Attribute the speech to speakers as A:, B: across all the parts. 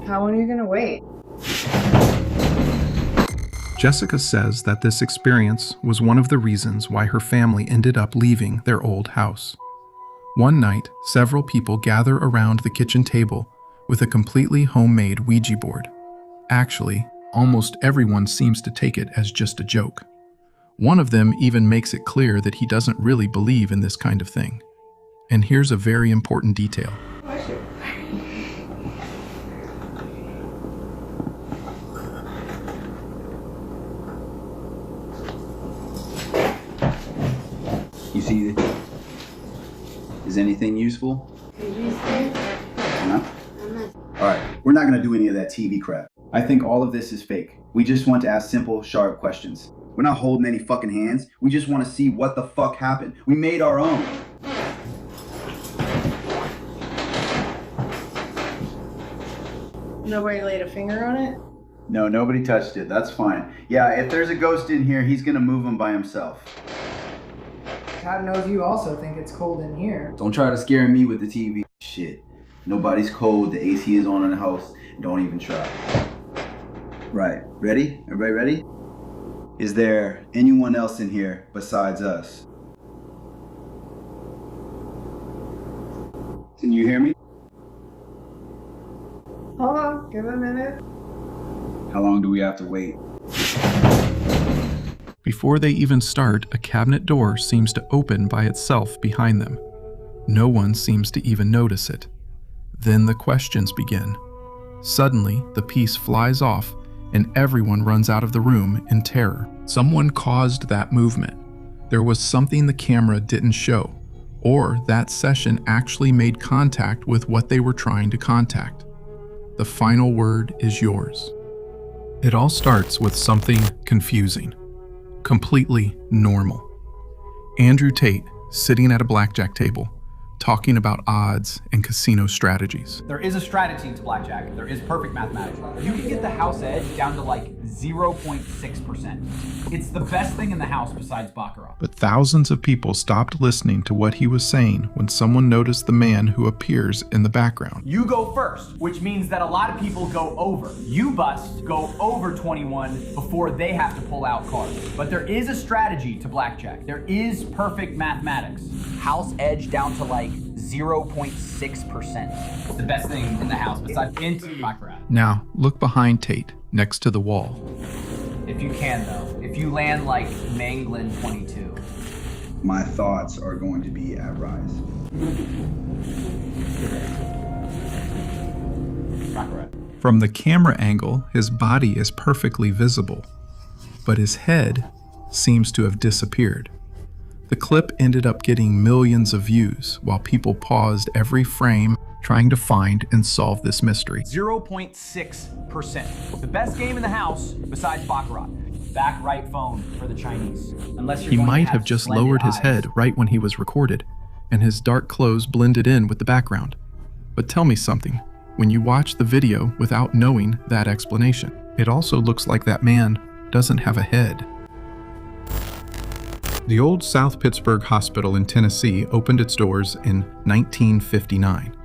A: How long are you gonna wait?
B: Jessica says that this experience was one of the reasons why her family ended up leaving their old house. One night, several people gather around the kitchen table with a completely homemade Ouija board. Actually, almost everyone seems to take it as just a joke. One of them even makes it clear that he doesn't really believe in this kind of thing. And here's a very important detail.
C: You see it? Is anything useful? No? Alright, we're not gonna do any of that TV crap. I think all of this is fake. We just want to ask simple, sharp questions. We're not holding any fucking hands. We just want to see what the fuck happened. We made our own.
A: Nobody laid a finger on it?
C: No, nobody touched it. That's fine. Yeah, if there's a ghost in here, he's gonna move him by himself.
D: God knows you also think it's cold in here.
C: Don't try to scare me with the TV. Shit. Nobody's cold. The AC is on in the house. Don't even try. Right. Ready? Everybody ready? Is there anyone else in here besides us? Can you hear me?
A: Hold on, give it a minute.
C: How long do we have to wait?
B: Before they even start, a cabinet door seems to open by itself behind them. No one seems to even notice it. Then the questions begin. Suddenly, the piece flies off and everyone runs out of the room in terror. Someone caused that movement. There was something the camera didn't show, or that session actually made contact with what they were trying to contact. The final word is yours. It all starts with something confusing, completely normal. Andrew Tate sitting at a blackjack table, talking about odds and casino strategies.
E: There is a strategy to blackjack. There is perfect mathematics. You can get the house edge down to like 0.6%. It's the best thing in the house besides baccarat.
B: But thousands of people stopped listening to what he was saying when someone noticed the man who appears in the background.
E: You go first, which means that a lot of people go over. You bust, go over 21 before they have to pull out cards. But there is a strategy to blackjack. There is perfect mathematics. House edge down to like 0.6%. It's the best thing in the house besides into baccarat.
B: Now, look behind Tate, next to the wall.
E: If you can though, if you land like Manglin 22.
C: My thoughts are going to be at rise.
E: Baccarat.
B: From the camera angle, his body is perfectly visible, but his head seems to have disappeared. The clip ended up getting millions of views while people paused every frame trying to find and solve this mystery.
E: 0.6%. The best game in the house besides baccarat. Back right phone for the Chinese. Unless you're
B: He
E: going to
B: might have just
E: splendid
B: lowered his
E: eyes.
B: head right when he was recorded, and his dark clothes blended in with the background. But tell me something, when you watch the video without knowing that explanation, it also looks like that man doesn't have a head. The old South Pittsburgh Hospital in Tennessee opened its doors in 1959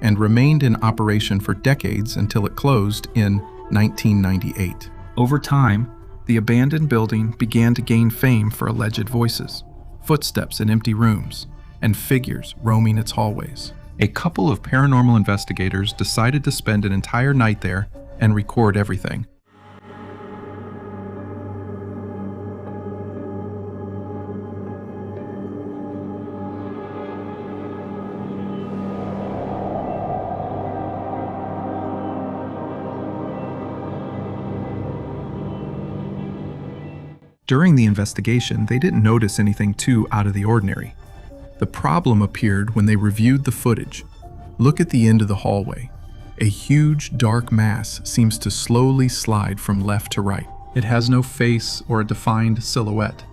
B: and remained in operation for decades until it closed in 1998. Over time, the abandoned building began to gain fame for alleged voices, footsteps in empty rooms, and figures roaming its hallways. A couple of paranormal investigators decided to spend an entire night there and record everything. During the investigation, they didn't notice anything too out of the ordinary. The problem appeared when they reviewed the footage. Look at the end of the hallway. A huge dark mass seems to slowly slide from left to right. It has no face or a defined silhouette.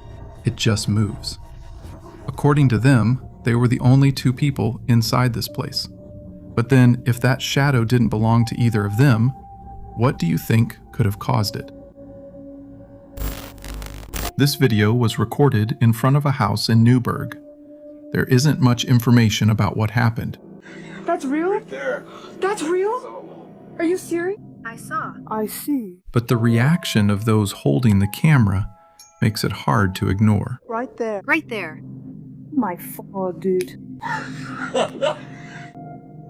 B: It just moves. According to them, they were the only two people inside this place. But then, if that shadow didn't belong to either of them, what do you think could have caused it? This video was recorded in front of a house in Newburgh. There isn't much information about what happened.
A: That's real? That's real?
F: Are you serious?
A: I saw.
F: I see.
B: But the reaction of those holding the camera makes it hard to ignore.
F: Right there.
A: Right there.
F: My fault, dude.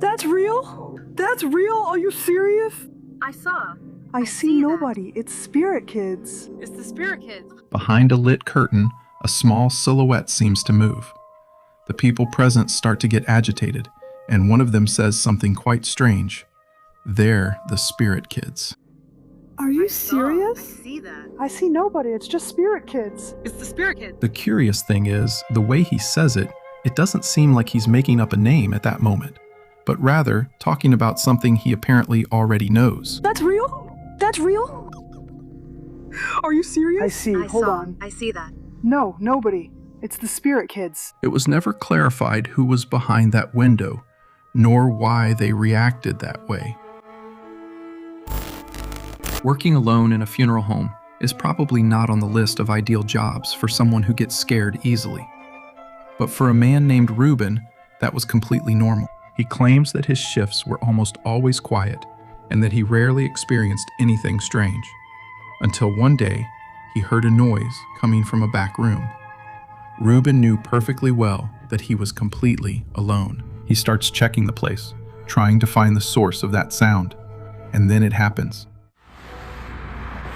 F: That's real? That's real? Are you serious?
A: I saw.
F: I see nobody. It's spirit kids.
A: It's the spirit kids.
B: Behind a lit curtain, a small silhouette seems to move. The people present start to get agitated, and one of them says something quite strange. They're the spirit kids.
F: Are you
A: I
F: serious?
A: see that.
F: I see nobody. It's just spirit kids.
A: It's the spirit kids.
B: The curious thing is, the way he says it, it doesn't seem like he's making up a name at that moment, but rather talking about something he apparently already knows.
F: That's real? That's real? Are you serious? I see. Hold on.
A: I see that.
F: No, nobody. It's the spirit kids.
B: It was never clarified who was behind that window, nor why they reacted that way. Working alone in a funeral home is probably not on the list of ideal jobs for someone who gets scared easily. But for a man named Ruben, that was completely normal. He claims that his shifts were almost always quiet and that he rarely experienced anything strange. Until one day, he heard a noise coming from a back room. Ruben knew perfectly well that he was completely alone. He starts checking the place, trying to find the source of that sound, and then it happens.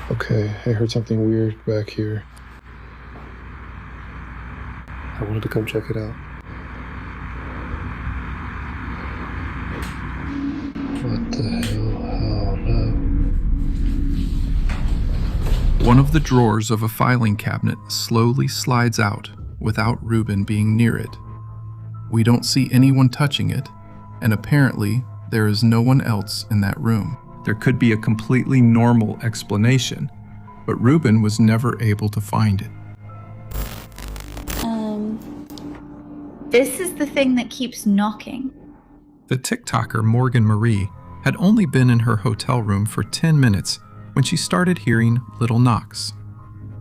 G: Okay, I heard something weird back here. I wanted to come check it out. What the hell? Oh no.
B: One of the drawers of a filing cabinet slowly slides out without Ruben being near it. We don't see anyone touching it, and apparently there is no one else in that room. There could be a completely normal explanation, but Ruben was never able to find it.
H: This is the thing that keeps knocking.
B: The TikToker Morgan Marie had only been in her hotel room for 10 minutes when she started hearing little knocks.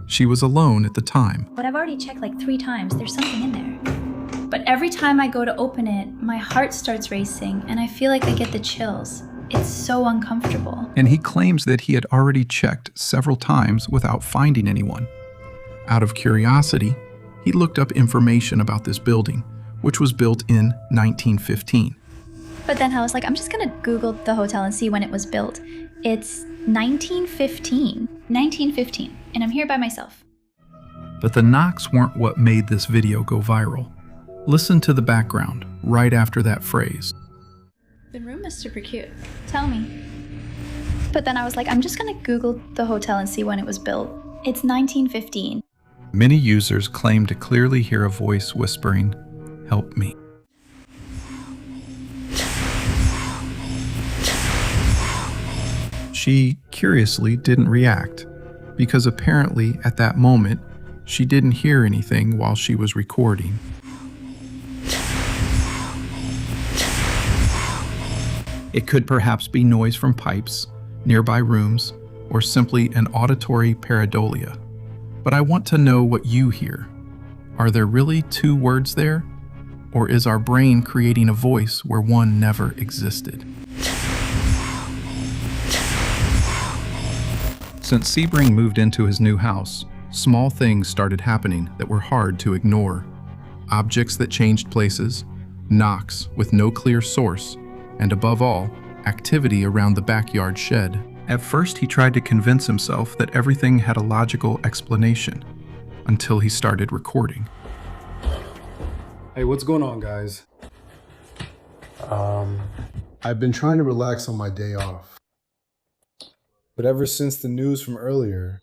B: She was alone at the time.
H: But I've already checked like 3 times. There's something in there. But every time I go to open it, my heart starts racing and I feel like I get the chills. It's so uncomfortable.
B: And he claims that he had already checked several times without finding anyone. Out of curiosity, he looked up information about this building, which was built in 1915.
H: But then I was like, I'm just gonna Google the hotel and see when it was built. It's 1915. 1915. And I'm here by myself.
B: But the knocks weren't what made this video go viral. Listen to the background right after that phrase.
H: The room is super cute. Tell me. But then I was like, I'm just gonna Google the hotel and see when it was built. It's 1915.
B: Many users claim to clearly hear a voice whispering, "Help me." She, curiously, didn't react, because apparently at that moment, she didn't hear anything while she was recording. It could perhaps be noise from pipes, nearby rooms, or simply an auditory pareidolia. But I want to know what you hear. Are there really 2 words there? Or is our brain creating a voice where one never existed? Since Sebring moved into his new house, small things started happening that were hard to ignore. Objects that changed places, knocks with no clear source, and above all, activity around the backyard shed. At first, he tried to convince himself that everything had a logical explanation, until he started recording.
G: Hey, what's going on, guys? I've been trying to relax on my day off. But ever since the news from earlier,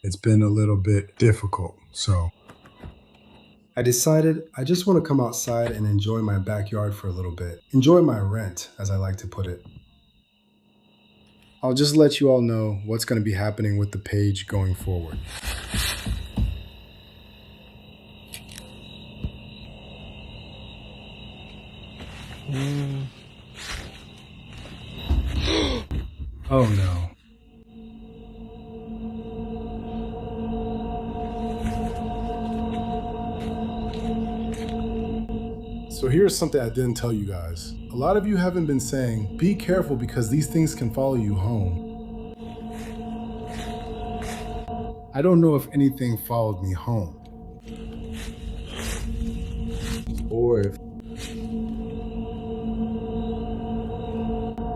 G: it's been a little bit difficult, so I decided I just want to come outside and enjoy my backyard for a little bit. Enjoy my rent, as I like to put it. I'll just let you all know what's going to be happening with the page going forward. Oh no. So here's something I didn't tell you guys. A lot of you haven't been saying, be careful because these things can follow you home. I don't know if anything followed me home. Or if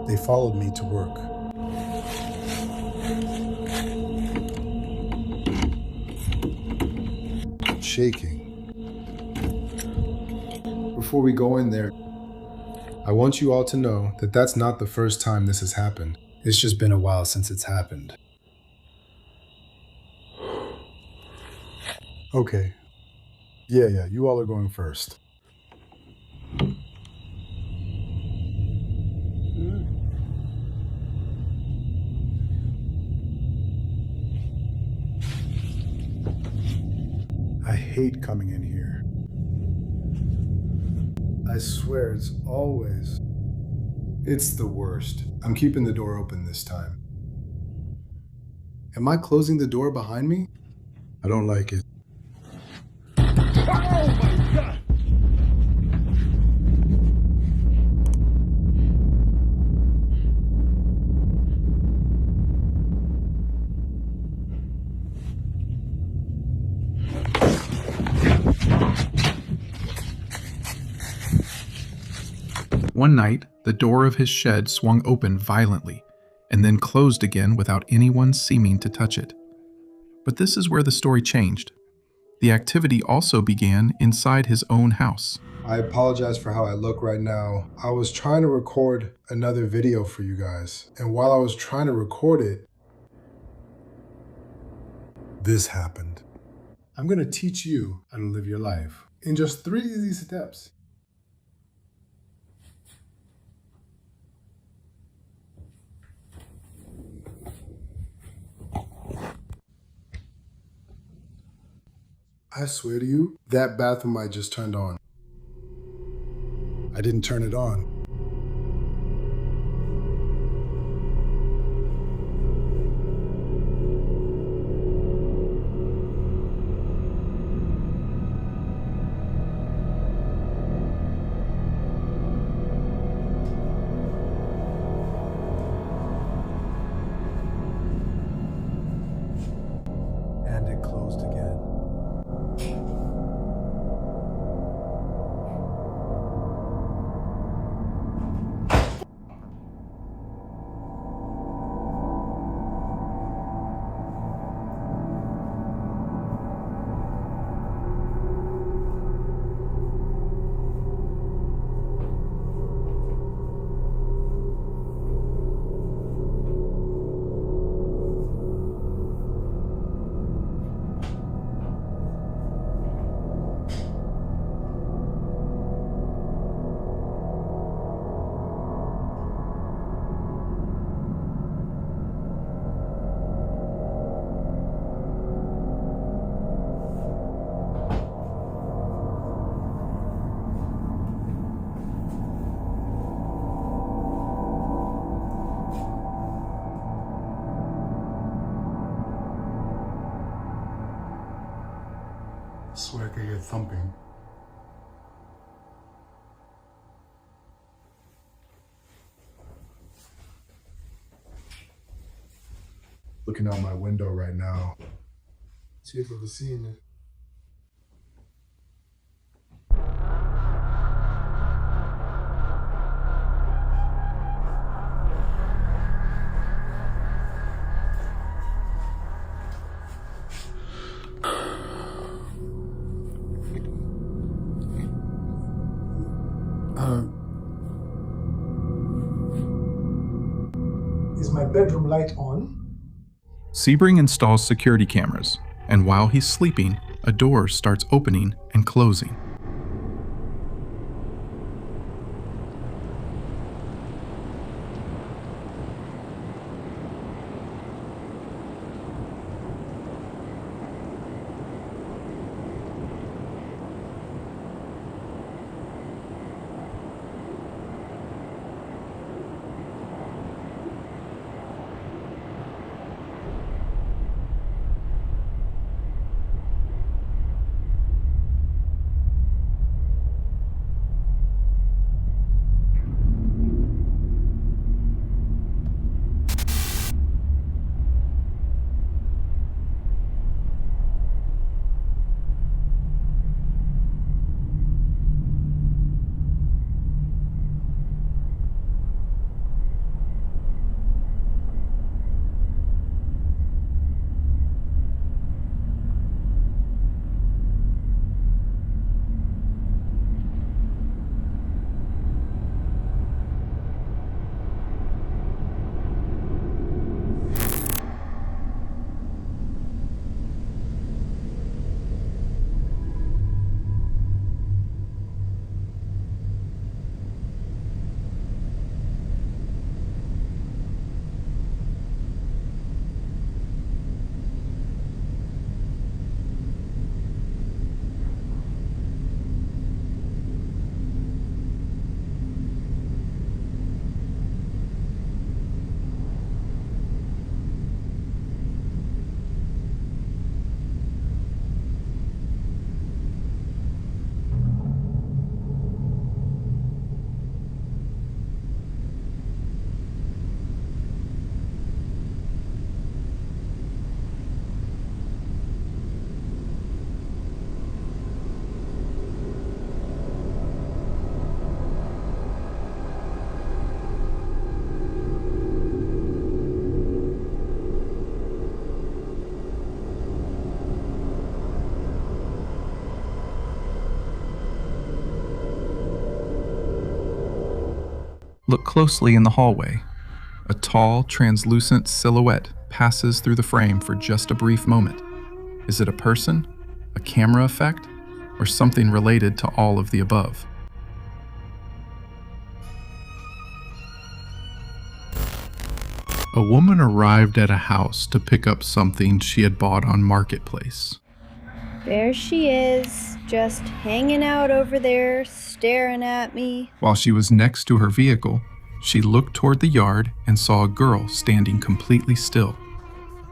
G: they followed me to work. I'm shaking. Before we go in there, I want you all to know that that's not the first time this has happened. It's just been a while since it's happened. Okay. Yeah, you all are going first. I hate coming in here. I swear it's the worst. I'm keeping the door open this time. Am I closing the door behind me? I don't like it.
B: One night, the door of his shed swung open violently and then closed again without anyone seeming to touch it. But this is where the story changed. The activity also began inside his own house.
G: I apologize for how I look right now. I was trying to record another video for you guys, and while I was trying to record it, this happened. I'm gonna teach you how to live your life in just 3 easy steps. I swear to you, that bathroom light just turned on. I didn't turn it on. And it closed again. I swear I could hear thumping. Looking out my window right now. See if I've seen it. Is my bedroom light on?
B: Sebring installs security cameras, and while he's sleeping, a door starts opening and closing. Look closely in the hallway. A tall, translucent silhouette passes through the frame for just a brief moment. Is it a person, a camera effect, or something related to all of the above? A woman arrived at a house to pick up something she had bought on Marketplace.
I: There she is, just hanging out over there, staring at me.
B: While she was next to her vehicle, she looked toward the yard and saw a girl standing completely still.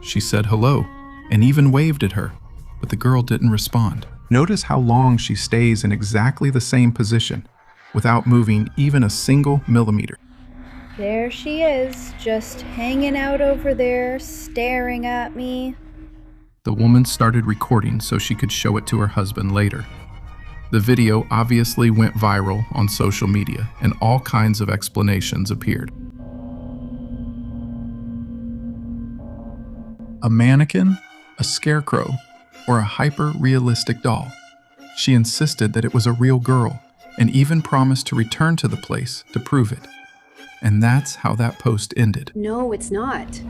B: She said hello and even waved at her, but the girl didn't respond. Notice how long she stays in exactly the same position, without moving even a single millimeter.
I: There she is, just hanging out over there, staring at me.
B: The woman started recording so she could show it to her husband later. The video obviously went viral on social media, and all kinds of explanations appeared. A mannequin, a scarecrow, or a hyper-realistic doll. She insisted that it was a real girl, and even promised to return to the place to prove it. And that's how that post ended.
I: No, it's not.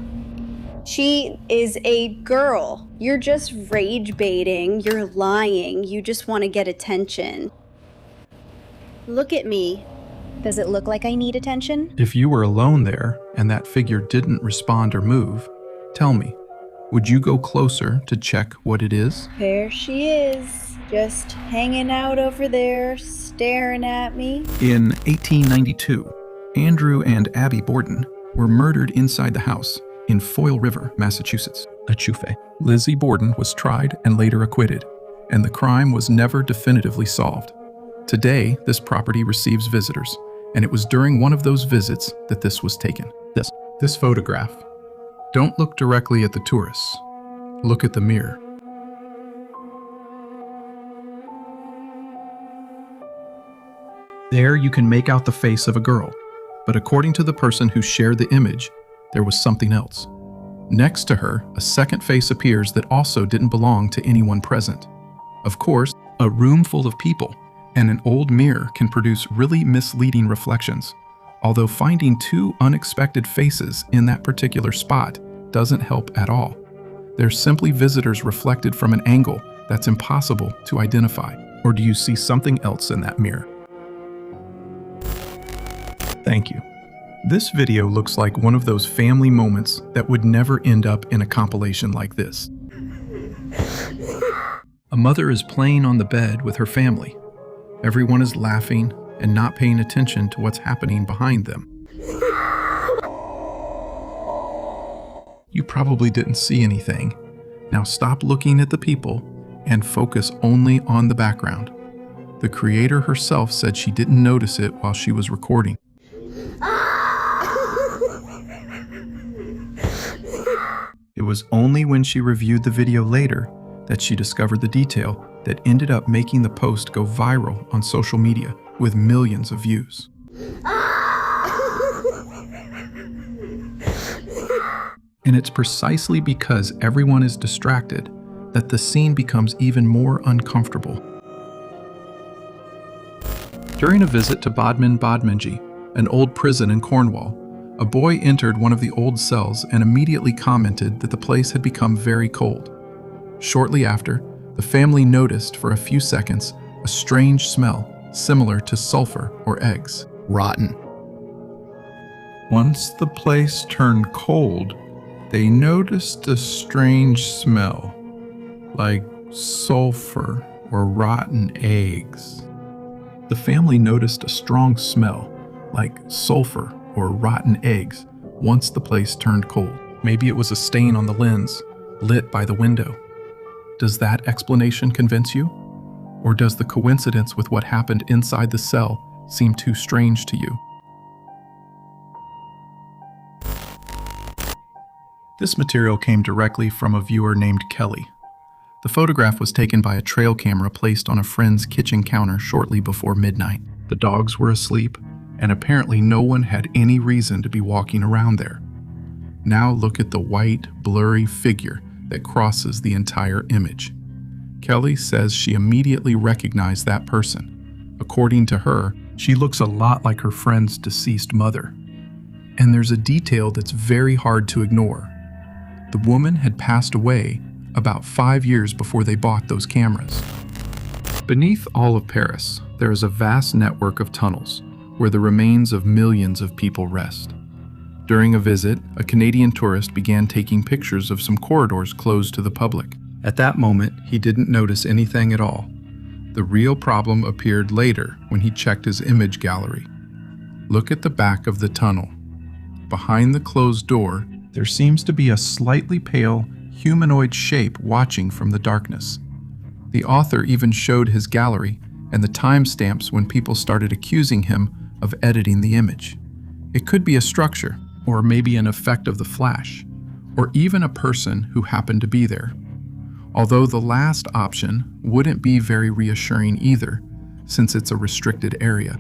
I: She is a girl. You're just rage baiting. You're lying. You just want to get attention. Look at me. Does it look like I need attention?
B: If you were alone there and that figure didn't respond or move, tell me, would you go closer to check what it is?
I: There she is, just hanging out over there, staring at me.
B: In 1892, Andrew and Abby Borden were murdered inside the house in Foyle River, Massachusetts, Achufe. Lizzie Borden was tried and later acquitted, and the crime was never definitively solved. Today, this property receives visitors, and it was during one of those visits that this was taken. This photograph. Don't look directly at the tourists. Look at the mirror. There you can make out the face of a girl, but according to the person who shared the image, there was something else. Next to her, a second face appears that also didn't belong to anyone present. Of course, a room full of people and an old mirror can produce really misleading reflections, although finding two unexpected faces in that particular spot doesn't help at all. They're simply visitors reflected from an angle that's impossible to identify. Or do you see something else in that mirror? Thank you. This video looks like one of those family moments that would never end up in a compilation like this. A mother is playing on the bed with her family. Everyone is laughing and not paying attention to what's happening behind them. You probably didn't see anything. Now stop looking at the people and focus only on the background. The creator herself said she didn't notice it while she was recording. It was only when she reviewed the video later that she discovered the detail that ended up making the post go viral on social media with millions of views. And it's precisely because everyone is distracted that the scene becomes even more uncomfortable. During a visit to Bodmin Bodminji, an old prison in Cornwall, a boy entered one of the old cells and immediately commented that the place had become very cold. Shortly after, the family noticed for a few seconds a strange smell similar to sulfur or eggs. Rotten. Once the place turned cold, they noticed a strange smell, like sulfur or rotten eggs. The family noticed a strong smell, like sulfur or rotten eggs, once the place turned cold. Maybe it was a stain on the lens, lit by the window. Does that explanation convince you? Or does the coincidence with what happened inside the cell seem too strange to you? This material came directly from a viewer named Kelly. The photograph was taken by a trail camera placed on a friend's kitchen counter shortly before midnight. The dogs were asleep, and apparently no one had any reason to be walking around there. Now look at the white, blurry figure that crosses the entire image. Kelly says she immediately recognized that person. According to her, She looks a lot like her friend's deceased mother. And there's a detail that's very hard to ignore. The woman had passed away about 5 years before they bought those cameras. Beneath all of Paris, there is a vast network of tunnels where the remains of millions of people rest. During a visit, a Canadian tourist began taking pictures of some corridors closed to the public. At that moment, he didn't notice anything at all. The real problem appeared later when he checked his image gallery. Look at the back of the tunnel. Behind the closed door, there seems to be a slightly pale, humanoid shape watching from the darkness. The author even showed his gallery and the timestamps when people started accusing him of editing the image. It could be a structure, or maybe an effect of the flash, or even a person who happened to be there. Although the last option wouldn't be very reassuring either, since it's a restricted area.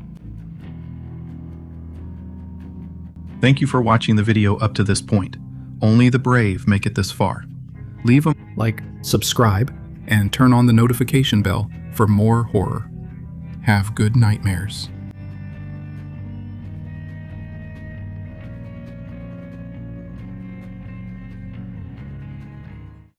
B: Thank you for watching the video up to this point. Only the brave make it this far. Leave a like, subscribe, and turn on the notification bell for more horror. Have good nightmares.